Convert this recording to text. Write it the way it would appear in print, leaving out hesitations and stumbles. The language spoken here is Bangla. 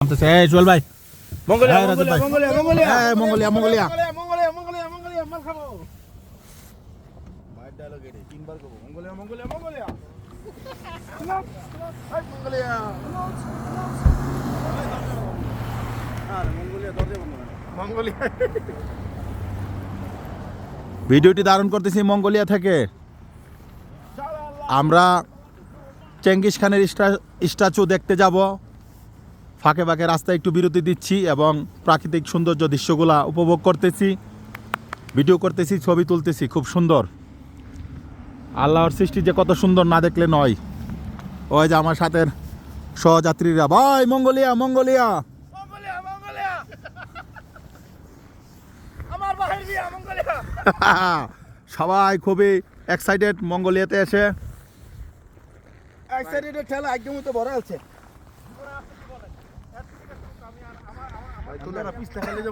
চল ভাই মঙ্গোলিয়া হ্যাঁ, রাজীব ভাই। মঙ্গোলিয়া মঙ্গোলিয়া হ্যাঁ, Mongolia, Mongolia. Mongolia Mongolia Mongolia মাল খাবো ভাই ডায়লগ এটাই তিনবার করব মঙ্গোলিয়া মঙ্গোলিয়া মঙ্গোলিয়া হাই মঙ্গোলিয়া আরে মঙ্গোলিয়া দরজা বন্ধ মঙ্গোলিয়া ভিডিওটি ধারণ করতেছি মঙ্গোলিয়া থেকে। আমরা চেঙ্গিস খানের স্ট্যাচু দেখতে যাব। ফাঁকে ফাঁকে রাস্তায় একটু বিরতি দিচ্ছি এবং প্রাকৃতিক সৌন্দর্য দৃশ্যগুলা উপভোগ করতেছি, ভিডিও করতেছি, ছবি তুলতেছি। খুব সুন্দর, আল্লাহর সৃষ্টি যে কত সুন্দর না দেখলে নয়। ওই যে আমার সাথে সহযাত্রীরা, ভাই মঙ্গোলিয়া মঙ্গোলিয়া মঙ্গোলিয়া মঙ্গোলিয়া আমার ভাইয়ের বিয়া মঙ্গোলিয়া সবাই খুবই এক্সাইটেড মঙ্গোলিয়াতে এসে। এক্সাইটেড ঠেলা একদম তো বড় আছে ভাই তোরা পিস্তা খেলে যে